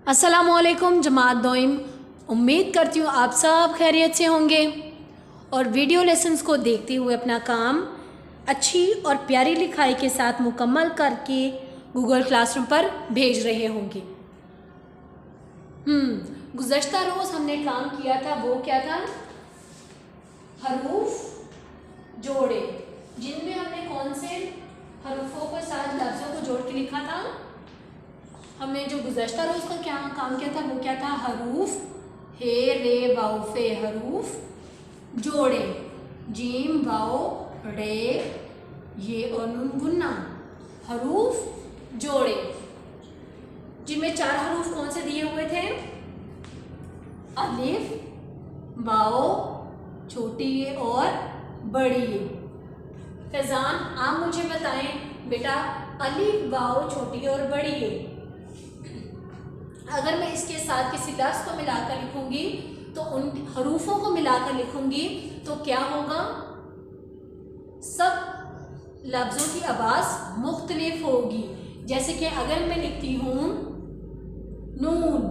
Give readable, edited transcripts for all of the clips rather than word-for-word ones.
अस्सलामुअलैकुम जमात दोइम। उम्मीद करती हूँ आप सब खैरियत से होंगे और वीडियो लेसन्स को देखते हुए अपना काम अच्छी और प्यारी लिखाई के साथ मुकम्मल करके गूगल क्लासरूम पर भेज रहे होंगे। गुज़श्ता रोज़ हमने काम किया था, वो क्या था? हरूफ जोड़े, जिनमें हमने कौन से हरूफों के साथ लफ्ज़ों को जोड़ के लिखा था। हमने जो गुज़श्ता रोज़ का क्या काम किया था वो क्या था? हरूफ हे रे वाओ फे, हरूफ जोड़े, जीम वाओ रे ये और नून गुन्ना, हरूफ जोड़े, जिनमें चार हरूफ कौन से दिए हुए थे? अलिफ, वाओ, छोटी ये और बड़ी ये। फैज़ान आप मुझे बताएं बेटा, अलिफ, वाओ, छोटी और बड़ी ये, अगर मैं इसके साथ किसी लफ्ज़ को मिलाकर लिखूंगी तो उन हरूफों को मिलाकर लिखूंगी तो क्या होगा? सब लफ्ज़ों की आवाज़ मुख्तलिफ होगी। जैसे कि अगर मैं लिखती हूँ नून,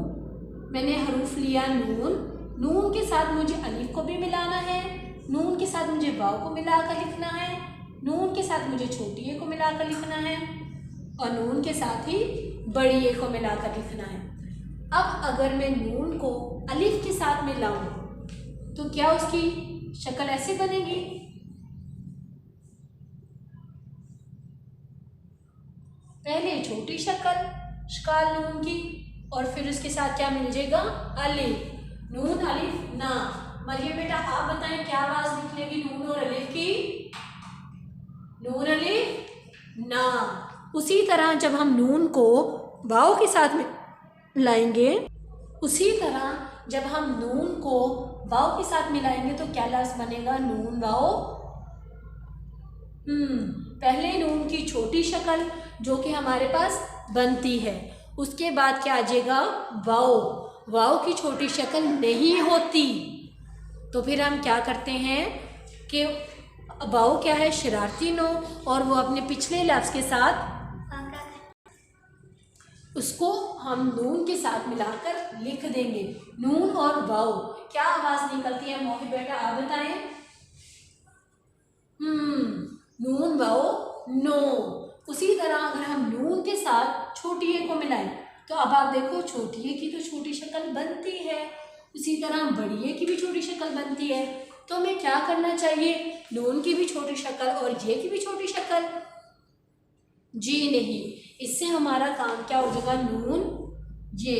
मैंने हरूफ लिया नून, नून के साथ मुझे अलिफ को भी मिलाना है, नून के साथ मुझे वाव को मिलाकर लिखना है, नून के साथ मुझे छोटी ए को मिलाकर लिखना है और नून के साथ ही बड़ी ए को मिलाकर लिखना है। अब अगर मैं नून को अलिफ के साथ मिलाऊं तो क्या उसकी शक्ल ऐसे बनेगी? पहले छोटी शक्ल नून की और फिर उसके साथ क्या मिल जाएगा? अलिफ, नून अलिफ ना। मरियम बेटा आप बताएं क्या आवाज निकलेगी नून और अलिफ की? नून अलिफ ना। उसी तरह जब हम नून को वाव के साथ में लाएंगे, उसी तरह जब हम नून को वाव के साथ मिलाएंगे तो क्या लफ्ज़ बनेगा? नून वाव। पहले नून की छोटी शक्ल जो कि हमारे पास बनती है, उसके बाद क्या आ जाएगा? वाव। वाव की छोटी शक्ल नहीं होती तो फिर हम क्या करते हैं कि वाव क्या है? शरारती नो, और वो अपने पिछले लफ्ज़ के साथ उसको हम नून के साथ मिलाकर लिख देंगे। नून और वाव क्या आवाज़ निकलती है मोहित बेटा आप बताएं? नून वाव नो। उसी तरह अगर हम नून के साथ छोटी ए को मिलाएं तो अब आप देखो छोटी ए की तो छोटी शक्ल बनती है, उसी तरह बड़ी ए की भी छोटी शक्ल बनती है। तो हमें क्या करना चाहिए? नून की भी छोटी शक्ल और ये की भी छोटी शक्ल? जी नहीं, इससे हमारा काम क्या हो जाएगा? नून ये।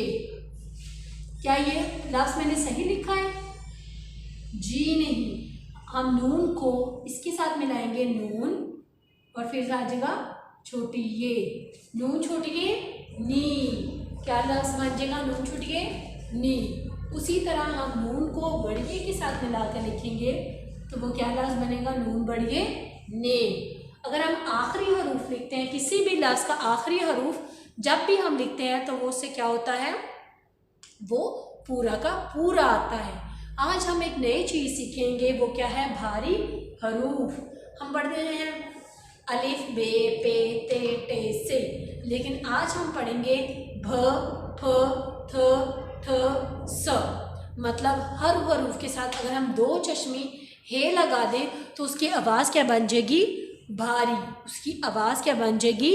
क्या ये लफ्ज़ मैंने सही लिखा है? जी नहीं, हम नून को इसके साथ मिलाएंगे नून और फिर आ जाएगा छोटी ये, नून छोटी ये नी। क्या लफ्ज़ बन जाएगा? नून छोटी ये नी। उसी तरह हम नून को बड़ी ए के साथ मिलाकर लिखेंगे तो वो क्या लफ्ज़ बनेगा? नून बड़ी ए ने। अगर हम आखिरी हरूफ लिखते हैं, किसी भी लफ्ज़ का आखिरी हरूफ जब भी हम लिखते हैं तो वो उससे क्या होता है? वो पूरा का पूरा आता है। आज हम एक नई चीज़ सीखेंगे, वो क्या है? भारी हरूफ। हम पढ़ते हैं अलिफ, बे, पे, ते, टे, से, लेकिन आज हम पढ़ेंगे भ, फ, थ, थ, स। मतलब हर हरूफ के साथ अगर हम दो चश्मे हे लगा दें तो उसकी आवाज़ क्या बन जाएगी? भारी। उसकी आवाज़ क्या बन जाएगी?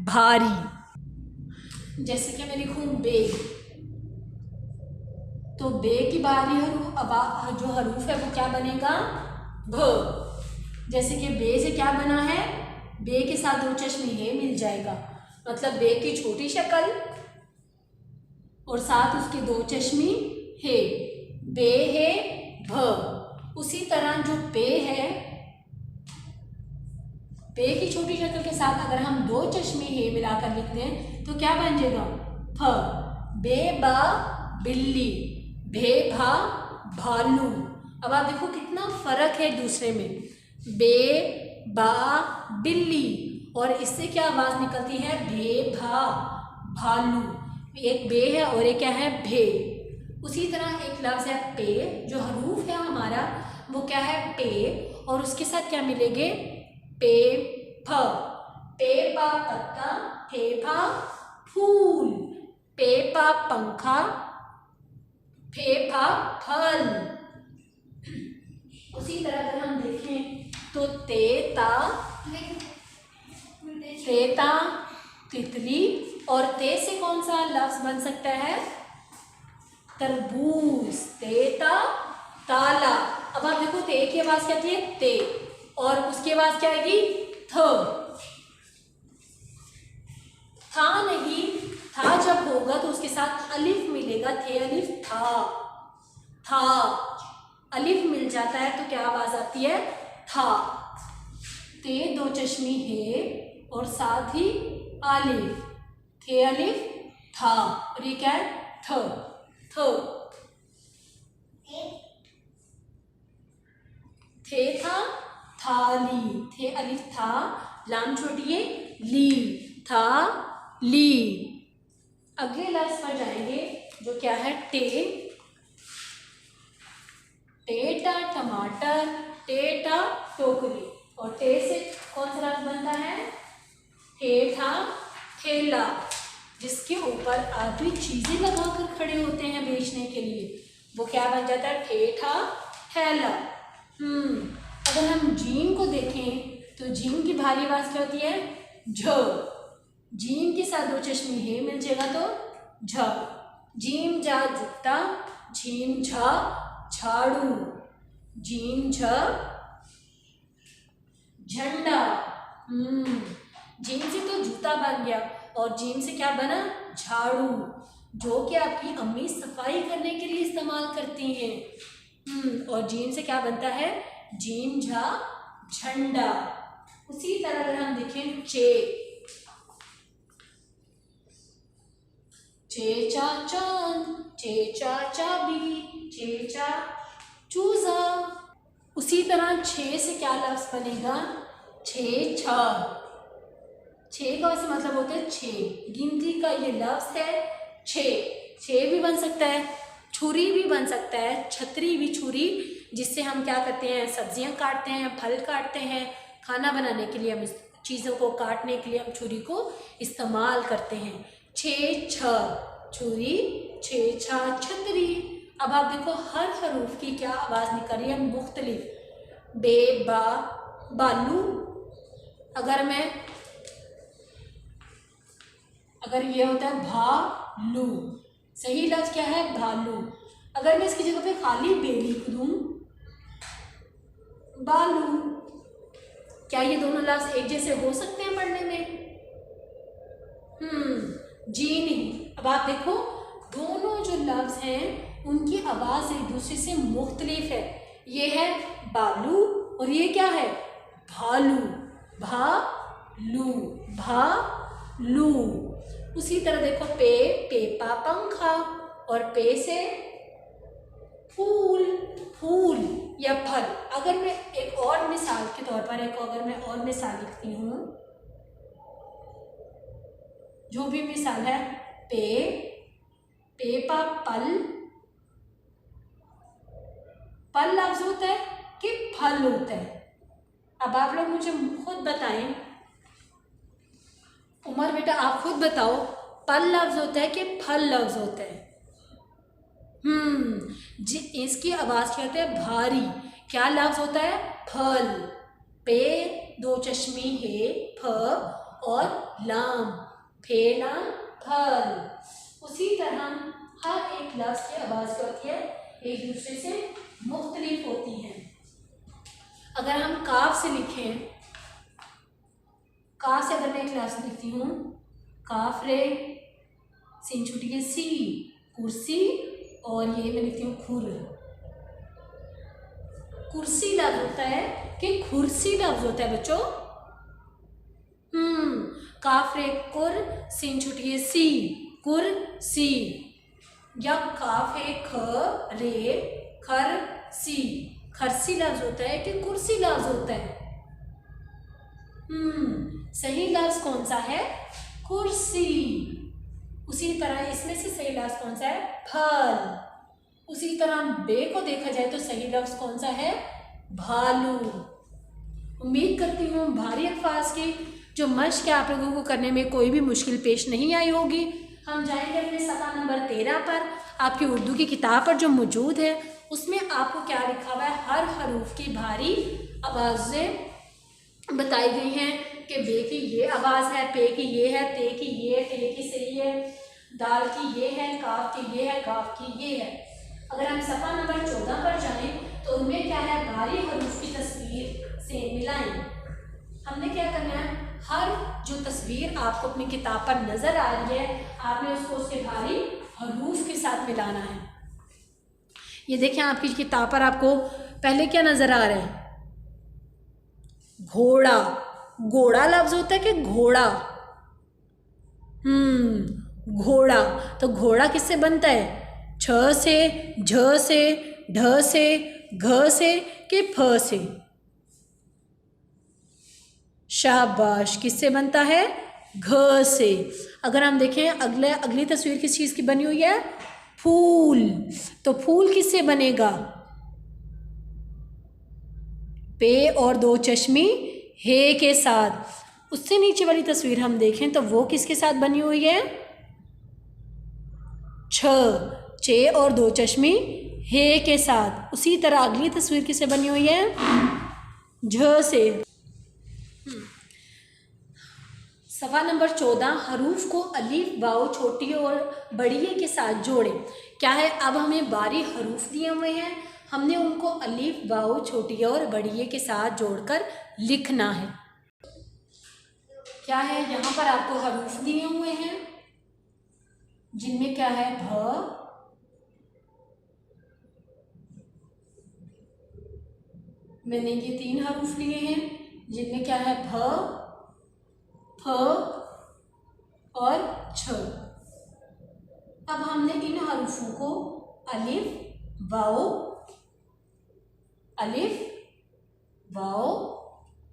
भारी। जैसे कि मैं लिखूं बे, तो बे की बाहरी जो हरूफ है वो क्या बनेगा? भ। जैसे कि बे से क्या बना है? बे के साथ दो चश्मे हे मिल जाएगा, मतलब बे की छोटी शक्ल और साथ उसके दो चश्मे हे, बे है भ। उसी तरह जो पे है, पे की छोटी शक्ल के साथ अगर हम दो चश्मे हे मिलाकर लिख दें तो क्या बन जाएगा? फ। बे बा बिल्ली, भे भा भालू। अब आप देखो कितना फर्क है एक दूसरे में। बे बा बिल्ली और इससे क्या आवाज़ निकलती है? भे भा भालू। एक बे है और एक क्या है? भे। उसी तरह एक लफ्ज़ है पे, जो हरूफ है हमारा वो क्या है? पे, और उसके साथ क्या मिलेंगे? पे फ। पे पा पत्ता, फे फा फूल, पे पा पंखा, फे फा फल। उसी तरह अगर हम देखें तो ते ता तितली, और ते से कौन सा लफ्ज बन सकता है? तरबूज, तेता ताला। अब आप देखो ते की आवाज क्या आती है? ते, और उसकी आवाज क्या आएगी? थ। था नहीं, था जब होगा तो उसके साथ अलिफ मिलेगा, थे अलिफ था। अलिफ मिल जाता है तो क्या आवाज आती है? था। ते दो चश्मी है और साथ ही अलिफ, थे अलिफ था, और ये क्या है? थ। थे था थाली, थे अलिफ था, लाम छोटी है ली, था ली। अगले लफ्ज पर जाएंगे जो क्या है? टेटा टमाटर, टेटा टोकरी, और टे से कौन सा लफ्ज बनता है? ठेठा ठेला, जिसके ऊपर आदमी चीजें लगाकर खड़े होते हैं बेचने के लिए, वो क्या बन जाता है? ठेठा ठेला। अगर हम जीम को देखें तो जीम की भारी आवाज क्या होती है? झ। जीम के साथ दो चश्मी है मिल जाएगा तो झ। जीम जा जूता, झीम झा झाड़ू, जीम झ झंडा। जीम से तो जूता बन गया, और जीम से क्या बना? झाड़ू, जो कि आपकी अम्मी सफाई करने के लिए इस्तेमाल करती हैं। और जीम से क्या बनता है? जीम झा झंडा। उसी तरह अगर हम देखें चा चांद, चा चाबी, चा चूजा। उसी तरह छे से क्या लफ्ज बनेगा? छे छ। छे का वैसे मतलब होता है छे, गिनती का ये लफ्ज है छे भी बन सकता है, छुरी भी बन सकता है, छतरी भी छुरी, जिससे हम क्या करते हैं? सब्जियां काटते हैं, फल काटते हैं, खाना बनाने के लिए हम इस चीज़ों को काटने के लिए हम छुरी को इस्तेमाल करते हैं। छे छ छुरी, छे छा छतरी। अब आप देखो हर हरूफ की क्या आवाज़ निकल रही है? मुख्तलिफ। बे बा बालू। अगर ये होता है भालू, सही लफ्ज क्या है? भालू। अगर मैं इसकी जगह पे खाली बे लिख दूं, बालू, क्या ये दोनों लफ्ज एक जैसे हो सकते हैं पढ़ने में? जी नहीं। अब आप देखो दोनों जो लफ्ज हैं उनकी आवाज एक दूसरे से मुख्तलिफ है। ये है बालू और ये क्या है? भालू, भालू, भालू। उसी तरह देखो पेपा पंखा, और पे से फूल, फूल या फल। अगर मैं एक और मिसाल के तौर पर लिखती हूँ, जो भी मिसाल है, पेपा पल, पल लफ्ज होता है कि फल होता है? अब आप लोग मुझे खुद बताएं, उमर बेटा आप खुद बताओ, पल लफ्ज होता है कि फल लफ्ज होता है? इसकी आवाज क्या होती है? भारी। क्या लफ्ज होता है? फल। पे दो चश्मी है, फ और लाम, फेला फल। उसी तरह हर एक लफ्ज की आवाज क्या होती है? एक दूसरे से मुख्तलिफ होती है। अगर हम काफ से लिखें, काफ से अगर मैं एक लफ्ज लिखती हूँ, काफ रे, सीन छुटी है सी, कुर्सी, और ये मैं लिखती हूँ खुर। कुर्सी लफ्ज होता है कि खुर्सी लफ्ज होता है बच्चों? काफ रे कुर, सीन छुटी है सी, कुर्सी। या काफ है ख रे, खर सी, खरसी लफ्ज होता है कि कुर्सी लफ्ज होता है? सही लफ्ज कौन सा है? कुर्सी। उसी तरह इसमें से सही लफ्ज कौन सा है? फल। उसी तरह बे को देखा जाए तो सही लफ्ज कौन सा है? भालू। उम्मीद करती हूँ भारी अल्फाज की जो मश्क आप लोगों को करने में कोई भी मुश्किल पेश नहीं आई होगी। हम जाएंगे अपने सफ़ा नंबर 13 पर। आपकी उर्दू की किताब पर जो मौजूद है उसमें आपको क्या लिखा हुआ है, हर हरूफ की भारी आवाज़ें बताई गई हैं कि बे की ये आवाज़ है, पे की ये है, ते की ये, टे की सही है, दाल की ये है, काफ की ये है, गाफ की ये है। अगर हम सफ़ा नंबर 14 पर जाएं तो उनमें क्या है, भारी हरूफ की तस्वीर से मिलाएं। हमने क्या करना है, हर जो तस्वीर आपको अपनी किताब पर नज़र आ रही है आपने उसको उसके भारी हरूफ के साथ मिलाना है। ये देखें आपकी किताब पर आपको पहले क्या नज़र आ रहा है, घोड़ा। घोड़ा लफ्ज होता है कि घोड़ा, घोड़ा। तो घोड़ा किससे बनता है, छ से, झ से, ढ से, घ से कि फ से। शाबाश, किससे बनता है, घ से। अगर हम देखें अगली तस्वीर किस चीज़ की बनी हुई है, फूल। तो फूल किससे बनेगा, पे और दो चश्मी हे के साथ। उससे नीचे वाली तस्वीर हम देखें तो वो किसके साथ बनी हुई है, छ, चे और दो चश्मी हे के साथ। उसी तरह अगली तस्वीर किससे बनी हुई है, झ से। सफ़ा नंबर 14, हरूफ को अलीफ वाओ छोटी और बड़िए के साथ जोड़ें। क्या है, अब हमें बारी हरूफ दिए हुए हैं, हमने उनको अलीफ वाओ छोटी और बड़िए के साथ जोड़कर लिखना है। क्या है, यहाँ पर आपको हरूफ दिए हुए हैं जिनमें क्या है, भ, मैंने ये 3 हरूफ लिए हैं जिनमें क्या है, भ, फ और छ। अब हमने इन हरूफों को अलिफ वाओ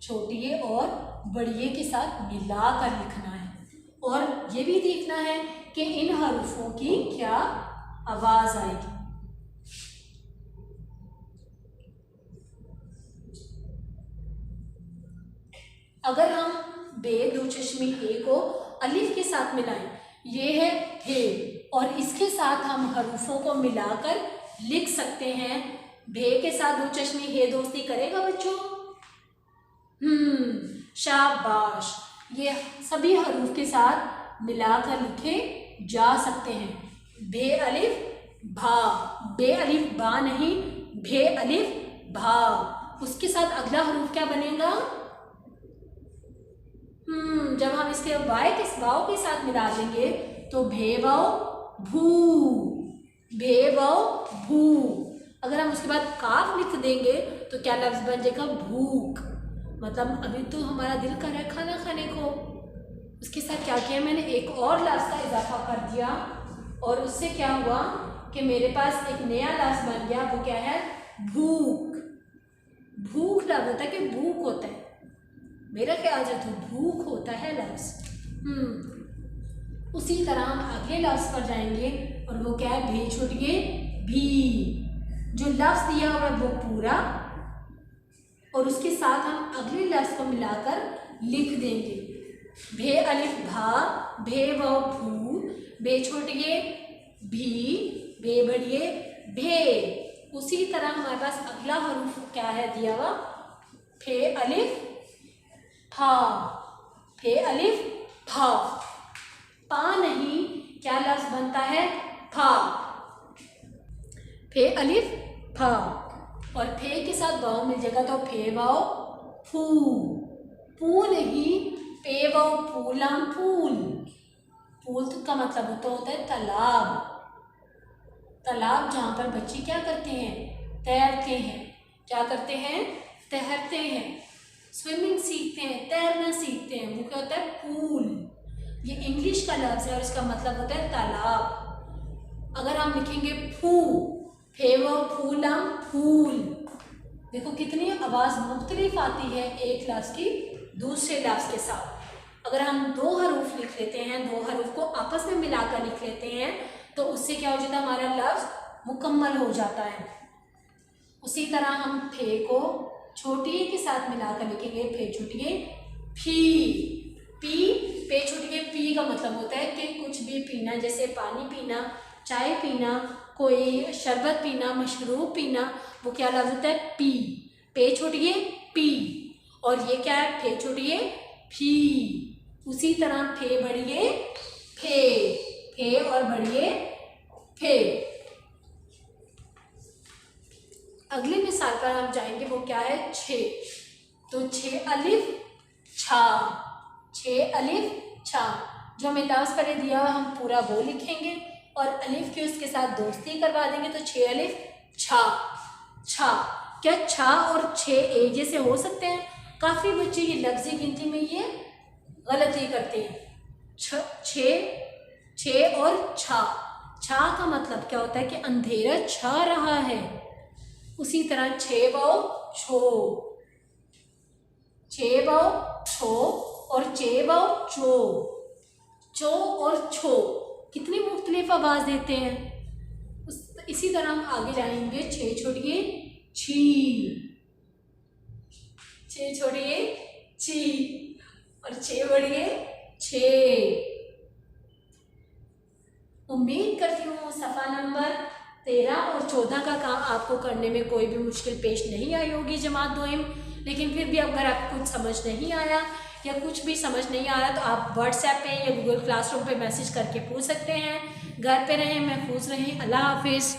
छोटिए और बड़िए के साथ मिलाकर लिखना है। और ये भी देखना है कि इन हरूफों की क्या आवाज़ आएगी। अगर हम बे दो चश्मी हे को अलिफ के साथ मिलाएं, ये है हे, और इसके साथ हम हरूफों को मिलाकर लिख सकते हैं। भे के साथ दो चश्मी हे दोस्ती करेगा बच्चों, शाबाश। ये सभी हरूफ के साथ मिलाकर लिखे जा सकते हैं। भे अलिफ भा, बे अलिफ बा नहीं, भे अलिफ भा। उसके साथ अगला हरूफ क्या बनेगा, जब हम इसके वाव के साथ मिला देंगे तो भेवाओ भू, भेवाओ भू। अगर हम उसके बाद काफ लिख देंगे तो क्या लफ्ज बन जाएगा, भूख। मतलब अभी तो हमारा दिल कर रहा है खाना खाने को, उसके साथ क्या किया मैंने, एक और लफ्ज का इजाफा कर दिया और उससे क्या हुआ कि मेरे पास एक नया लफ्ज बन गया। वो क्या है, भूख। भूख लफ्ज होता है कि भूख होता है, मेरा ख्याल से तो भूख होता है लफ्ज। उसी तरह हम अगले लफ्ज पर जाएंगे और वो क्या है, भे छुटिए भी। जो लफ्ज दिया हुआ है वो पूरा और उसके साथ हम अगले लफ्ज को मिलाकर लिख देंगे। भे अलिफ भा, भे व भू, बे छोटिए भी, बे बड़िए भे। उसी तरह हमारे पास अगला हरूफ क्या है दिया हुआ, फे अलिफ फा, फे अलिफ फा। पा नहीं, क्या लफ्ज बनता है, फा, फे अलिफ फा। और फे के साथ वाव मिल जाएगा तो फे वाव फू, पू नहीं, पे वाव फूलम फूल। फूल का मतलब होता है तालाब, तालाब जहाँ पर बच्चे क्या करते हैं, तैरते हैं। क्या करते हैं, तैरते हैं, स्विमिंग सीखते हैं, तैरना सीखते हैं। वो क्या होता है, पूल। ये इंग्लिश का लफ्ज़ है और इसका मतलब होता है तालाब। अगर हम लिखेंगे फू, फेवर फूलम फूल, देखो कितनी आवाज़ मुख्तलिफ आती है एक लफ्ज़ की दूसरे लफ्ज़ के साथ। अगर हम दो हरूफ लिख लेते हैं, दो हरूफ को आपस में मिलाकर लिख लेते हैं तो उससे क्या हो जाता है, हमारा लफ्ज़ मुकम्मल हो जाता है। उसी तरह हम फे को छोटिए के साथ मिलाकर लिखेंगे, फे छोटिए फी, पी, पे छोटी है, पी का मतलब होता है कि कुछ भी पीना, जैसे पानी पीना, चाय पीना, कोई शरबत पीना, मशरूब पीना, वो क्या लफ्ज़ होता है? पी। पे छोटी है, पी। और ये क्या है? फे छोटी है, फी। उसी तरह फे बढ़िए, फे। फे और बढ़िए, फे। अगली मिसाल पर हम जाएंगे, वो क्या है? छे। तो छे अलिफ छा, छे अलिफ छा। जो हमें लफ्ज़ पहले दिया हुआ हम पूरा वो लिखेंगे और अलिफ की उसके साथ दोस्ती करवा देंगे, तो छे अलिफ छा, छा। क्या छा और छे एक जैसे हो सकते हैं? काफ़ी बच्चे ये लफ्ज़ी गिनती में ये गलती करते हैं। छे, छे और छा। छा का मतलब क्या होता है कि अंधेरा छा रहा है। उसी तरह छे बौ छो, छे बौ छो और चे बौ चो। चो और छो कितनी मुख्तलिफ आवाज़ देते हैं। इसी तरह हम आगे जाएंगे। छे छोड़िए छी, छे छोड़िए छी और छे बढ़िए छे। उम्मीद करती हूँ सफ़ा नंबर 13 और 14 का काम आपको करने में कोई भी मुश्किल पेश नहीं आई होगी जमात दोइम। लेकिन फिर भी अगर आपको कुछ समझ नहीं आया या कुछ भी समझ नहीं आ रहा तो आप व्हाट्सएप पे या गूगल क्लासरूम पे मैसेज करके पूछ सकते हैं। घर पे रहें, महफूज रहें। अल्लाह हाफिज़।